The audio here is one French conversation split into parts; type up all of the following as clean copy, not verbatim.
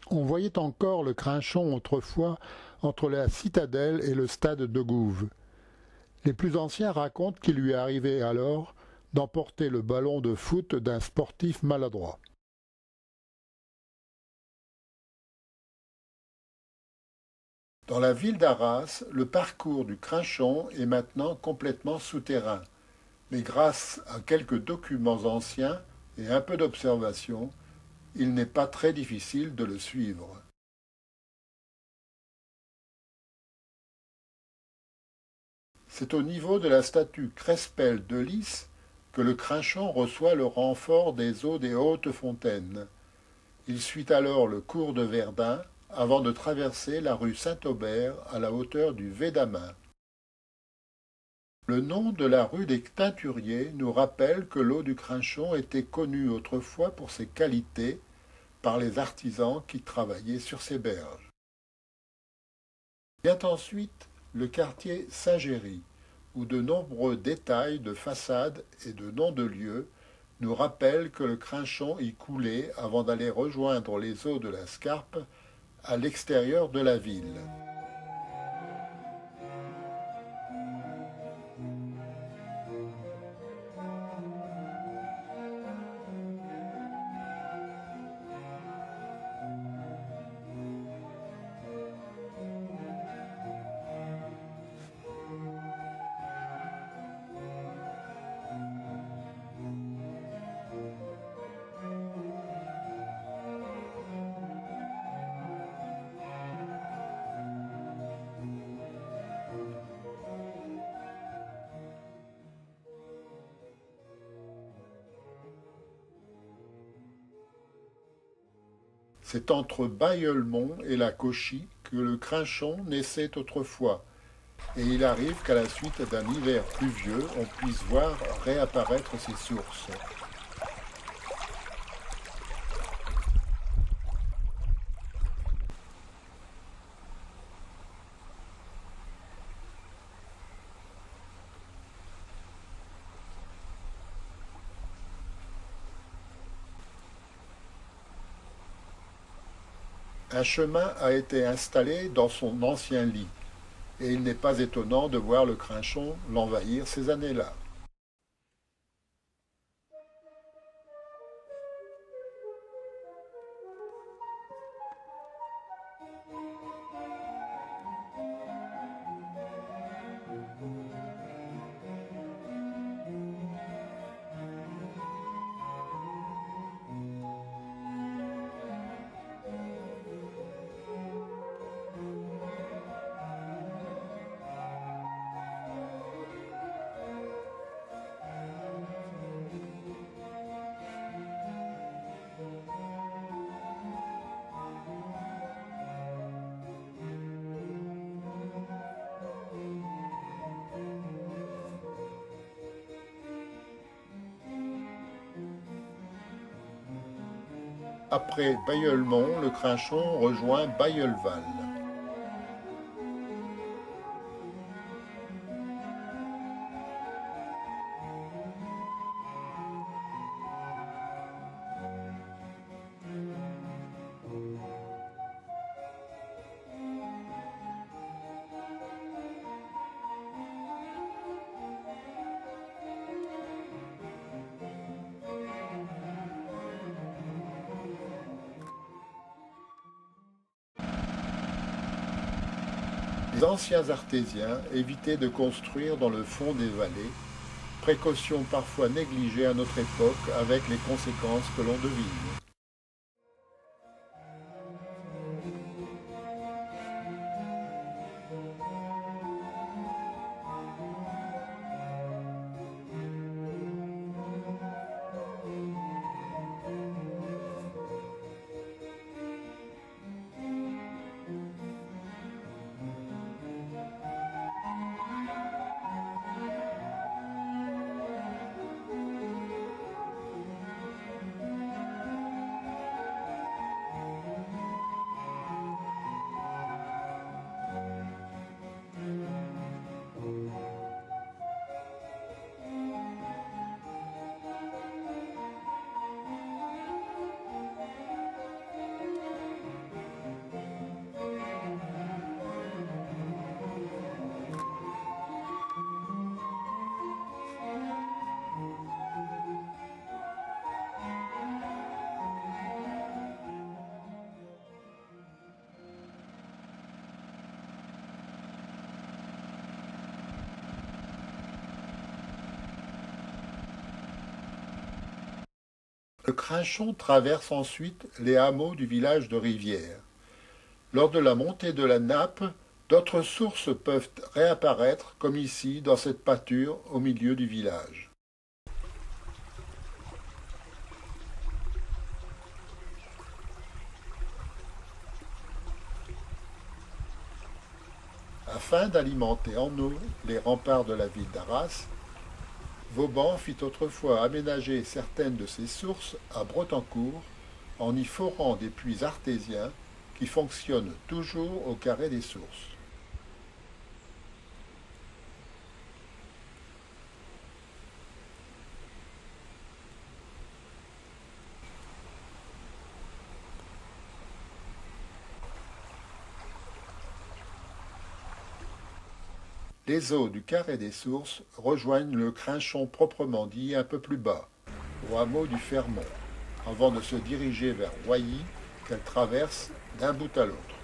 On voyait encore le Crinchon autrefois entre la citadelle et le stade de Gouves. Les plus anciens racontent qu'il lui arrivait alors d'emporter le ballon de foot d'un sportif maladroit. Dans la ville d'Arras, le parcours du Crinchon est maintenant complètement souterrain, mais grâce à quelques documents anciens et un peu d'observation, il n'est pas très difficile de le suivre. C'est au niveau de la statue Crespel de Lys que le Crinchon reçoit le renfort des eaux des Hautes-Fontaines. Il suit alors le cours de Verdun avant de traverser la rue Saint-Aubert à la hauteur du Védamin. Le nom de la rue des Teinturiers nous rappelle que l'eau du Crinchon était connue autrefois pour ses qualités par les artisans qui travaillaient sur ses berges. Vient ensuite le quartier Saint-Géry, où de nombreux détails de façades et de noms de lieux nous rappellent que le Crinchon y coulait avant d'aller rejoindre les eaux de la Scarpe à l'extérieur de la ville. C'est entre Bailleulmont et la Cauchy que le Crinchon naissait autrefois, et il arrive qu'à la suite d'un hiver pluvieux, on puisse voir réapparaître ses sources. Un chemin a été installé dans son ancien lit, et il n'est pas étonnant de voir le Crinchon l'envahir ces années-là. Après Bailleulmont, le Crinchon rejoint Bailleulval. Les anciens artésiens évitaient de construire dans le fond des vallées, précaution parfois négligée à notre époque avec les conséquences que l'on devine. Le Crinchon traverse ensuite les hameaux du village de Rivière. Lors de la montée de la nappe, d'autres sources peuvent réapparaître, comme ici, dans cette pâture au milieu du village. Afin d'alimenter en eau les remparts de la ville d'Arras, Vauban fit autrefois aménager certaines de ses sources à Bretancourt en y forant des puits artésiens qui fonctionnent toujours au carré des sources. Les eaux du carré des sources rejoignent le Crinchon proprement dit un peu plus bas, au hameau du Fermont, avant de se diriger vers Roilly qu'elles traversent d'un bout à l'autre.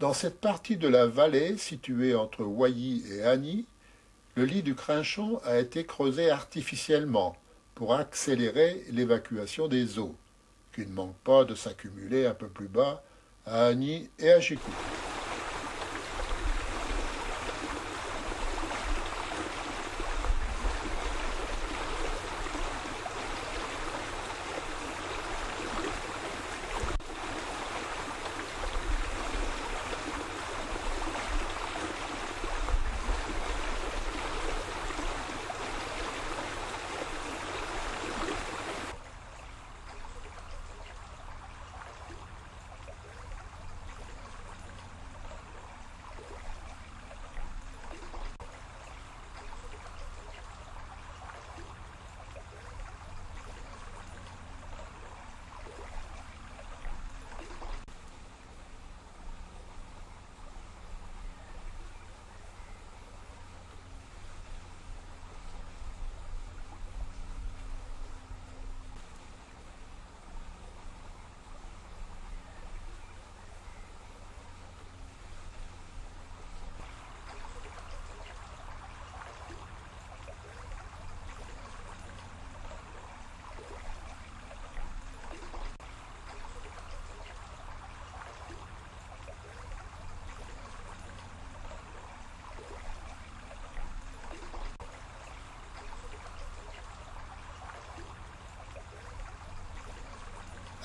Dans cette partie de la vallée située entre Oilly et Agny, le lit du Crinchon a été creusé artificiellement pour accélérer l'évacuation des eaux, qui ne manquent pas de s'accumuler un peu plus bas à Agny et à Gicourt.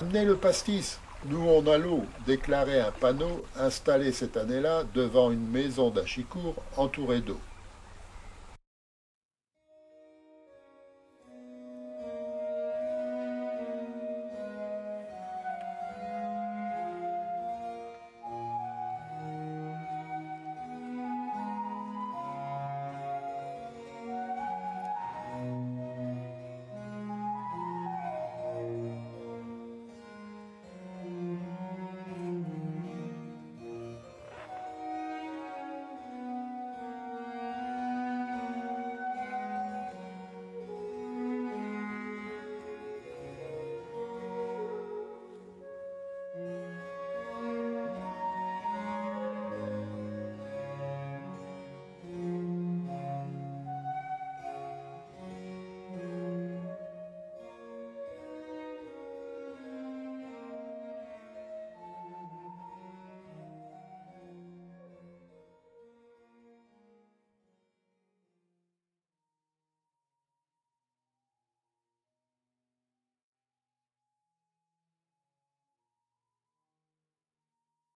Amenez le pastis, nous on a l'eau, déclarait un panneau installé cette année-là devant une maison d'Achicourt entourée d'eau.